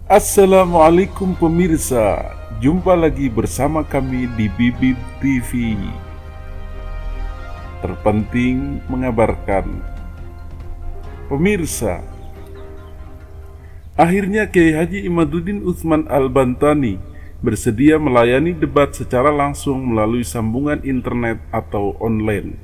Assalamualaikum pemirsa, jumpa lagi bersama kami di Bibib TV. Terpenting mengabarkan. Pemirsa, akhirnya Kiai Haji Imaduddin Utsman Al-Bantani bersedia melayani debat secara langsung melalui sambungan internet atau online.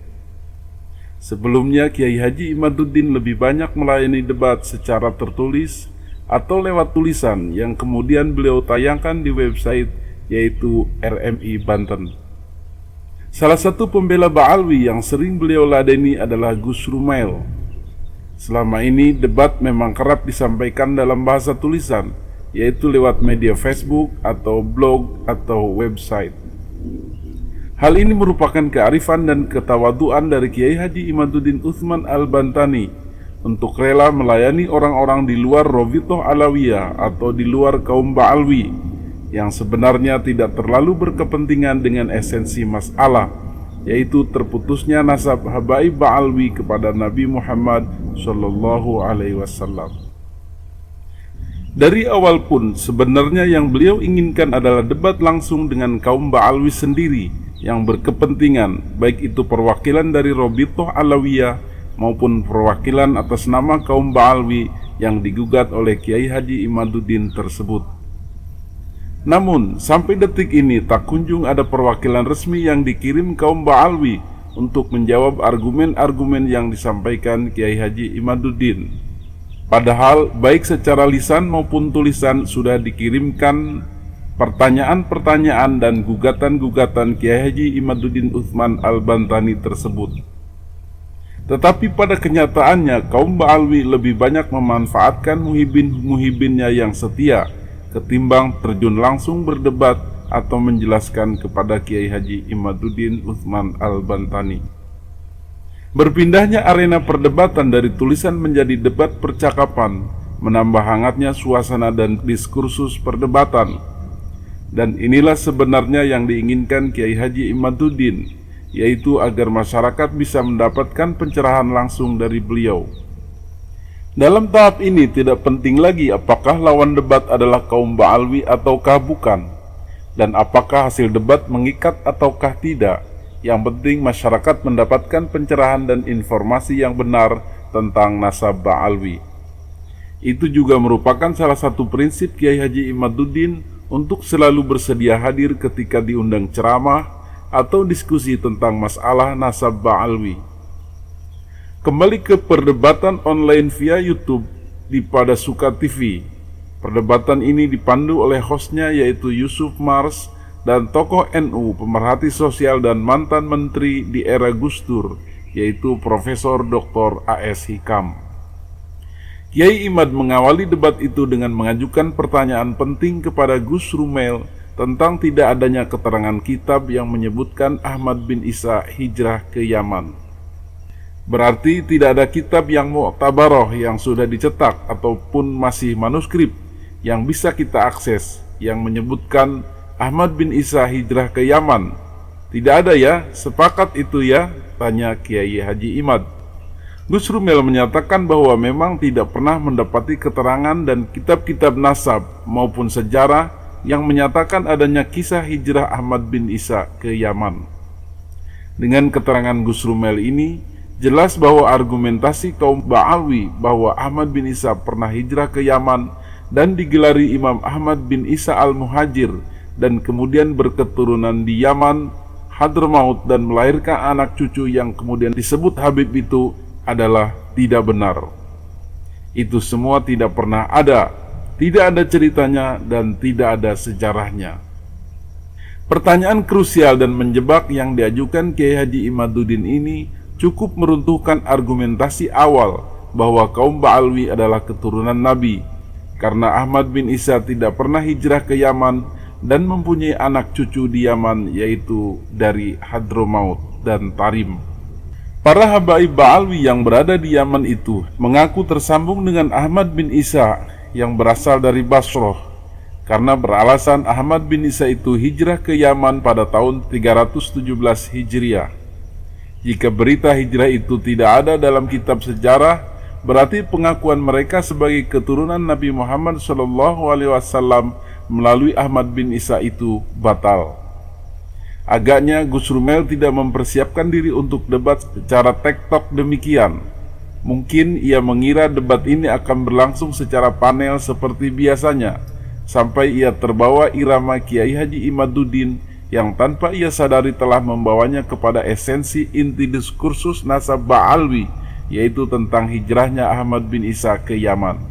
Sebelumnya Kiai Haji Imaduddin lebih banyak melayani debat secara tertulis atau lewat tulisan yang kemudian beliau tayangkan di website yaitu RMI Banten. Salah satu pembela Ba'alwi yang sering beliau ladeni adalah Gus Rumail. Selama ini debat memang kerap disampaikan dalam bahasa tulisan, yaitu lewat media Facebook atau blog atau website. Hal ini merupakan kearifan dan ketawaduan dari Kiai Haji Imaduddin Utsman Al-Bantani untuk rela melayani orang-orang di luar Robitoh Alawiyah atau di luar kaum Ba'alwi yang sebenarnya tidak terlalu berkepentingan dengan esensi masalah, yaitu terputusnya nasab habaib Ba'alwi kepada Nabi Muhammad SAW. Dari awal pun sebenarnya yang beliau inginkan adalah debat langsung dengan kaum Ba'alwi sendiri yang berkepentingan, baik itu perwakilan dari Robitoh Alawiyah maupun perwakilan atas nama kaum Ba'alwi yang digugat oleh Kiai Haji Imaduddin tersebut. Namun, sampai detik ini tak kunjung ada perwakilan resmi yang dikirim kaum Ba'alwi untuk menjawab argumen-argumen yang disampaikan Kiai Haji Imaduddin. Padahal, baik secara lisan maupun tulisan sudah dikirimkan pertanyaan-pertanyaan dan gugatan-gugatan Kiai Haji Imaduddin Utsman Al-Bantani tersebut. Tetapi pada kenyataannya kaum Ba'alwi lebih banyak memanfaatkan muhibin-muhibinnya yang setia ketimbang terjun langsung berdebat atau menjelaskan kepada Kiai Haji Imaduddin Utsman Al-Bantani. Berpindahnya arena perdebatan dari tulisan menjadi debat percakapan menambah hangatnya suasana dan diskursus perdebatan. Dan inilah sebenarnya yang diinginkan Kiai Haji Imaduddin, yaitu agar masyarakat bisa mendapatkan pencerahan langsung dari beliau. Dalam tahap ini tidak penting lagi apakah lawan debat adalah kaum Ba'alwi ataukah bukan, dan apakah hasil debat mengikat ataukah tidak. Yang penting masyarakat mendapatkan pencerahan dan informasi yang benar tentang nasab Ba'alwi. Itu juga merupakan salah satu prinsip Kiai Haji Imaduddin untuk selalu bersedia hadir ketika diundang ceramah atau diskusi tentang masalah nasab Ba'alwi. Kembali ke perdebatan online via YouTube di Pada Suka TV. Perdebatan ini dipandu oleh hostnya yaitu Yusuf Mars dan tokoh NU, pemerhati sosial dan mantan menteri di era Gus Dur, yaitu Profesor Dr. A.S. Hikam. Kiai Imad mengawali debat itu dengan mengajukan pertanyaan penting kepada Gus Rumail tentang tidak adanya keterangan kitab yang menyebutkan Ahmad bin Isa hijrah ke Yaman. Berarti tidak ada kitab yang mu'tabaroh yang sudah dicetak ataupun masih manuskrip yang bisa kita akses yang menyebutkan Ahmad bin Isa hijrah ke Yaman. Tidak ada ya, sepakat itu ya, tanya Kiai Haji Imad. Gus Rumail menyatakan bahwa memang tidak pernah mendapati keterangan dan kitab-kitab nasab maupun sejarah yang menyatakan adanya kisah hijrah Ahmad bin Isa ke Yaman. Dengan keterangan Gus Rumail ini, jelas bahwa argumentasi kaum Ba'alwi bahwa Ahmad bin Isa pernah hijrah ke Yaman dan digelari Imam Ahmad bin Isa Al-Muhajir dan kemudian berketurunan di Yaman, Hadramaut dan melahirkan anak cucu yang kemudian disebut Habib itu adalah tidak benar. Itu semua tidak pernah ada. Tidak ada ceritanya dan tidak ada sejarahnya. Pertanyaan krusial dan menjebak yang diajukan Kiai Haji Imaduddin ini cukup meruntuhkan argumentasi awal bahwa kaum Ba'alwi adalah keturunan Nabi, karena Ahmad bin Isa tidak pernah hijrah ke Yaman dan mempunyai anak cucu di Yaman yaitu dari Hadramaut dan Tarim. Para habaib Ba'alwi yang berada di Yaman itu mengaku tersambung dengan Ahmad bin Isa yang berasal dari Basroh, karena beralasan Ahmad bin Isa itu hijrah ke Yaman pada tahun 317 Hijriah. Jika berita hijrah itu tidak ada dalam kitab sejarah, berarti pengakuan mereka sebagai keturunan Nabi Muhammad SAW melalui Ahmad bin Isa itu batal. Agaknya Gus Rumel tidak mempersiapkan diri untuk debat secara tektok demikian. Mungkin ia mengira debat ini akan berlangsung secara panel seperti biasanya, sampai ia terbawa irama Kiai Haji Imaduddin yang tanpa ia sadari telah membawanya kepada esensi inti diskursus nasab Ba'alwi, yaitu tentang hijrahnya Ahmad bin Isa ke Yaman.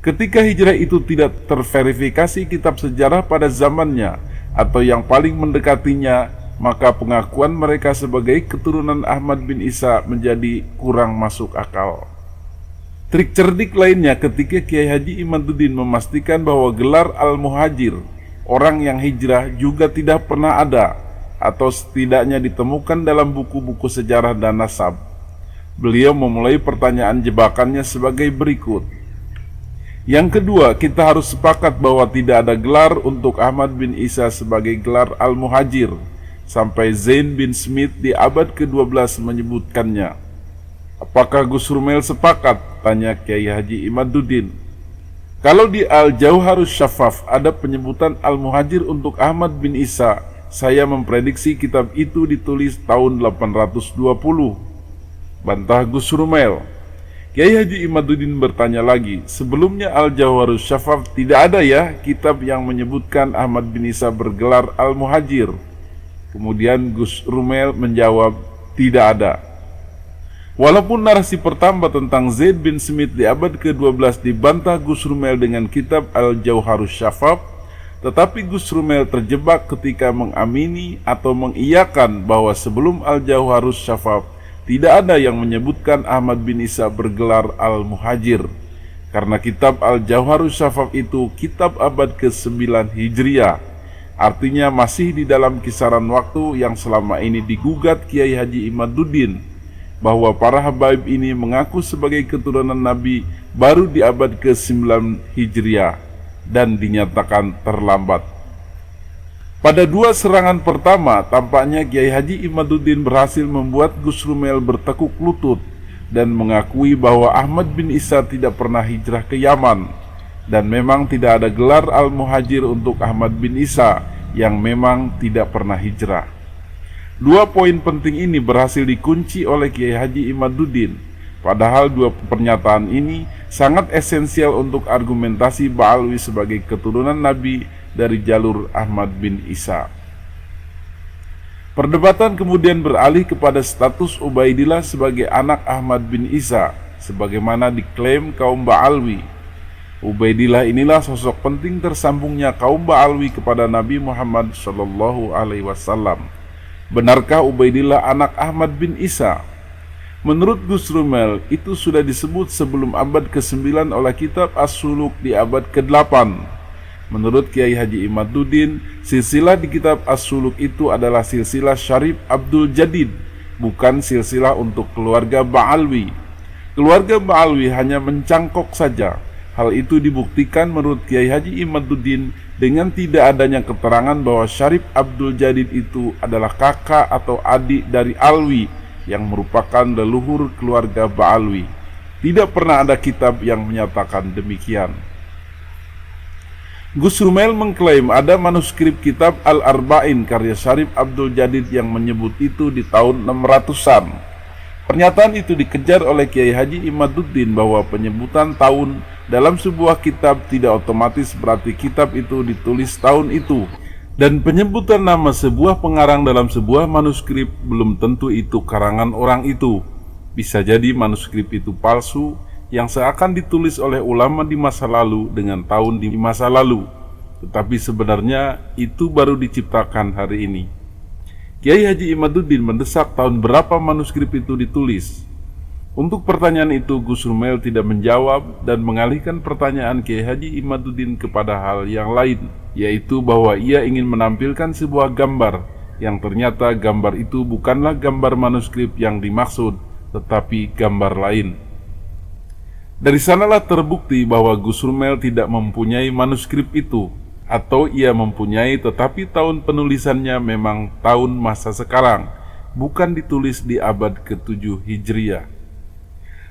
Ketika hijrah itu tidak terverifikasi kitab sejarah pada zamannya atau yang paling mendekatinya, maka pengakuan mereka sebagai keturunan Ahmad bin Isa menjadi kurang masuk akal. Trik cerdik lainnya ketika Kiai Haji Imaduddin memastikan bahwa gelar Al-Muhajir, orang yang hijrah, juga tidak pernah ada atau setidaknya ditemukan dalam buku-buku sejarah dan nasab. Beliau memulai pertanyaan jebakannya sebagai berikut. Yang kedua, kita harus sepakat bahwa tidak ada gelar untuk Ahmad bin Isa sebagai gelar Al-Muhajir, sampai Zain bin Smith di abad ke-12 menyebutkannya. Apakah Gus Rumel sepakat? Tanya Kiai Haji Imaduddin. Kalau di Al-Jauharus Syafaf ada penyebutan Al-Muhajir untuk Ahmad bin Isa, saya memprediksi kitab itu ditulis tahun 820. Bantah Gus Rumel. Kiai Haji Imaduddin bertanya lagi, sebelumnya Al-Jauharus Syafaf tidak ada ya kitab yang menyebutkan Ahmad bin Isa bergelar Al-Muhajir? Kemudian Gus Rumel menjawab, tidak ada. Walaupun narasi pertama tentang Zaid bin Smith di abad ke-12 dibantah Gus Rumel dengan kitab Al-Jauharus Syafaf, tetapi Gus Rumel terjebak ketika mengamini atau mengiyakan bahwa sebelum Al-Jauharus Syafaf tidak ada yang menyebutkan Ahmad bin Isa bergelar Al-Muhajir, karena kitab Al-Jauharus Syafaf itu kitab abad ke-9 Hijriah, artinya masih di dalam kisaran waktu yang selama ini digugat Kiai Haji Imaduddin, bahwa para habaib ini mengaku sebagai keturunan Nabi baru di abad ke-9 Hijriah dan dinyatakan terlambat. Pada dua serangan pertama, tampaknya Kiai Haji Imaduddin berhasil membuat Gus Rumel bertekuk lutut dan mengakui bahwa Ahmad bin Isa tidak pernah hijrah ke Yaman, dan memang tidak ada gelar Al-Muhajir untuk Ahmad bin Isa yang memang tidak pernah hijrah. Dua poin penting ini berhasil dikunci oleh Kiai Haji Imaduddin, padahal dua pernyataan ini sangat esensial untuk argumentasi Ba'alwi sebagai keturunan Nabi dari jalur Ahmad bin Isa. Perdebatan kemudian beralih kepada status Ubaidillah sebagai anak Ahmad bin Isa, sebagaimana diklaim kaum Ba'alwi. Ubaidillah inilah sosok penting tersambungnya kaum Ba'alwi kepada Nabi Muhammad SAW. Benarkah Ubaidillah anak Ahmad bin Isa? Menurut Gus Rumel, itu sudah disebut sebelum abad ke-9 oleh kitab As-Suluk di abad ke-8. Menurut Kiai Haji Imaduddin, silsilah di kitab As-Suluk itu adalah silsilah Syarif Abdul Jadid, bukan silsilah untuk keluarga Ba'alwi. Keluarga Ba'alwi hanya mencangkok saja. Hal itu dibuktikan menurut Kiai Haji Imaduddin dengan tidak adanya keterangan bahwa Syarif Abdul Jadid itu adalah kakak atau adik dari Alwi yang merupakan leluhur keluarga Ba'alwi. Tidak pernah ada kitab yang menyatakan demikian. Gus Rumel mengklaim ada manuskrip kitab Al-Arba'in karya Syarif Abdul Jadid yang menyebut itu di tahun 600-an. Pernyataan itu dikejar oleh Kiai Haji Imaduddin bahwa penyebutan tahun dalam sebuah kitab tidak otomatis berarti kitab itu ditulis tahun itu, dan penyebutan nama sebuah pengarang dalam sebuah manuskrip belum tentu itu karangan orang itu. Bisa jadi manuskrip itu palsu yang seakan ditulis oleh ulama di masa lalu dengan tahun di masa lalu, tetapi sebenarnya itu baru diciptakan hari ini. Kiai Haji Imaduddin mendesak tahun berapa manuskrip itu ditulis. Untuk pertanyaan itu Gus Rumel tidak menjawab dan mengalihkan pertanyaan Kiai Haji Imaduddin kepada hal yang lain, yaitu bahwa ia ingin menampilkan sebuah gambar yang ternyata gambar itu bukanlah gambar manuskrip yang dimaksud, tetapi gambar lain. Dari sanalah terbukti bahwa Gus Rumel tidak mempunyai manuskrip itu, atau ia mempunyai tetapi tahun penulisannya memang tahun masa sekarang, bukan ditulis di abad ke-7 Hijriah.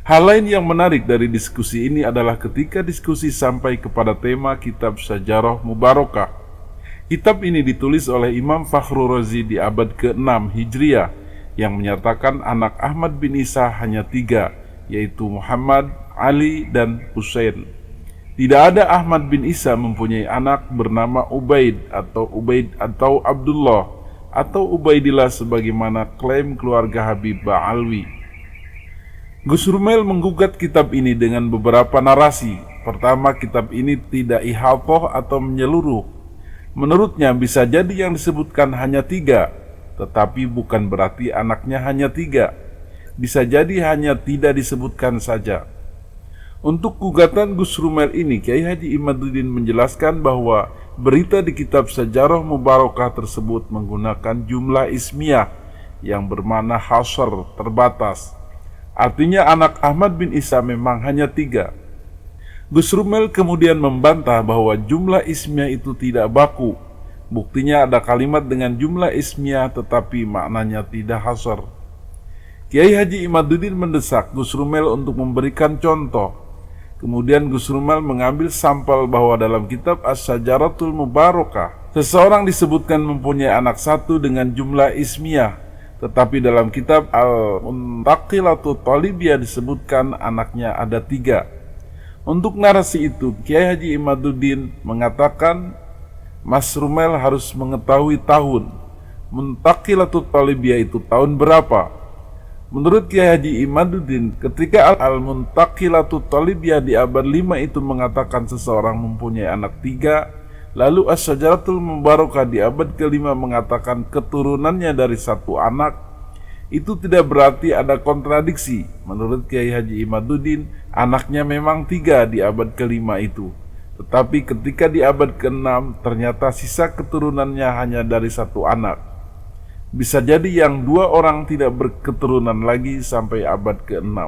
Hal lain yang menarik dari diskusi ini adalah ketika diskusi sampai kepada tema kitab Syajarah Mubarakah. Kitab ini ditulis oleh Imam Fakhrur Razi di abad ke-6 Hijriah yang menyatakan anak Ahmad bin Isa hanya 3, yaitu Muhammad, Ali, dan Husain. Tidak ada Ahmad bin Isa mempunyai anak bernama Ubaid atau Abdullah atau Ubaidillah sebagaimana klaim keluarga Habib Ba'alwi. Gus Rumel menggugat kitab ini dengan beberapa narasi. Pertama, kitab ini tidak ihalqoh atau menyeluruh. Menurutnya bisa jadi yang disebutkan hanya 3, tetapi bukan berarti anaknya hanya 3. Bisa jadi hanya tidak disebutkan saja. Untuk gugatan Gus Rumel ini, Kiai Haji Imaduddin menjelaskan bahwa berita di kitab Syajarah Mubarakah tersebut menggunakan jumlah ismiyah yang bermakna hasr, terbatas. Artinya anak Ahmad bin Isa memang hanya 3. Gus Rumel kemudian membantah bahwa jumlah ismiyah itu tidak baku. Buktinya ada kalimat dengan jumlah ismiyah tetapi maknanya tidak hasr. Kiai Haji Imaduddin mendesak Gus Rumel untuk memberikan contoh. Kemudian Gus Rumel mengambil sampel bahwa dalam kitab Asy-Syajaratul Mubarakah, seseorang disebutkan mempunyai anak 1 dengan jumlah ismiyah. Tetapi dalam kitab Al-Muntaqilatu Talibiyah disebutkan anaknya ada 3. Untuk narasi itu, Kiai Haji Imaduddin mengatakan Mas Rumel harus mengetahui tahun. Muntaqilatu Talibiyah itu tahun berapa? Menurut Kiai Haji Imaduddin, ketika Al-Muntaqilatu Talibiyah di abad 5 itu mengatakan seseorang mempunyai anak 3, lalu Asy-Syajaratul Mubarakah di abad ke-5 mengatakan keturunannya dari 1 anak, itu tidak berarti ada kontradiksi. Menurut Kiai Haji Imaduddin, anaknya memang 3 di abad ke-5 itu. Tetapi ketika di abad ke-6, ternyata sisa keturunannya hanya dari 1 anak. Bisa jadi yang 2 orang tidak berketurunan lagi sampai abad ke-6.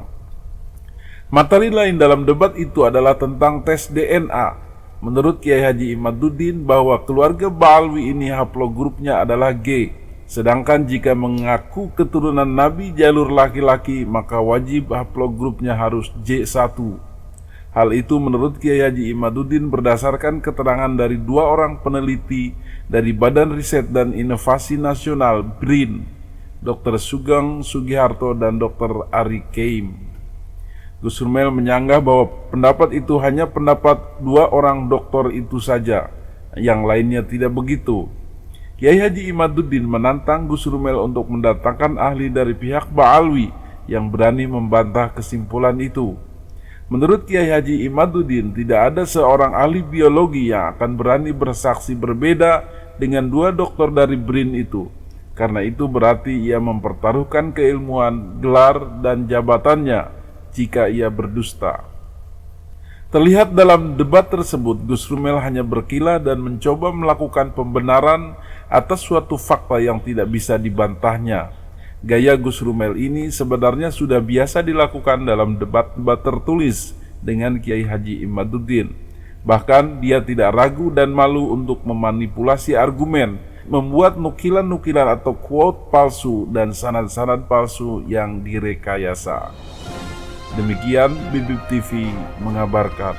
Materi lain dalam debat itu adalah tentang tes DNA. Menurut Kiai Haji Imaduddin bahwa keluarga Ba'alwi ini haplogrupnya adalah G. Sedangkan jika mengaku keturunan Nabi jalur laki-laki, maka wajib haplogrupnya harus J1. Hal itu menurut Kiai Haji Imaduddin berdasarkan keterangan dari 2 orang peneliti dari Badan Riset dan Inovasi Nasional BRIN, Dr. Sugeng Sugiharto dan Dr. Ari Keim. Gus Rumel menyanggah bahwa pendapat itu hanya pendapat 2 orang doktor itu saja, yang lainnya tidak begitu. Kiai Haji Imaduddin menantang Gus Rumel untuk mendatangkan ahli dari pihak Ba'alwi yang berani membantah kesimpulan itu. Menurut Kiai Haji Imaduddin, tidak ada seorang ahli biologi yang akan berani bersaksi berbeda dengan 2 dokter dari BRIN itu. Karena itu berarti ia mempertaruhkan keilmuan, gelar, dan jabatannya jika ia berdusta. Terlihat dalam debat tersebut, Gus Rumel hanya berkilah dan mencoba melakukan pembenaran atas suatu fakta yang tidak bisa dibantahnya. Gaya Gus Rumel ini sebenarnya sudah biasa dilakukan dalam debat-debat tertulis dengan Kiai Haji Imaduddin. Bahkan dia tidak ragu dan malu untuk memanipulasi argumen, membuat nukilan-nukilan atau quote palsu dan sanad-sanad palsu yang direkayasa. Demikian Bibip TV mengabarkan.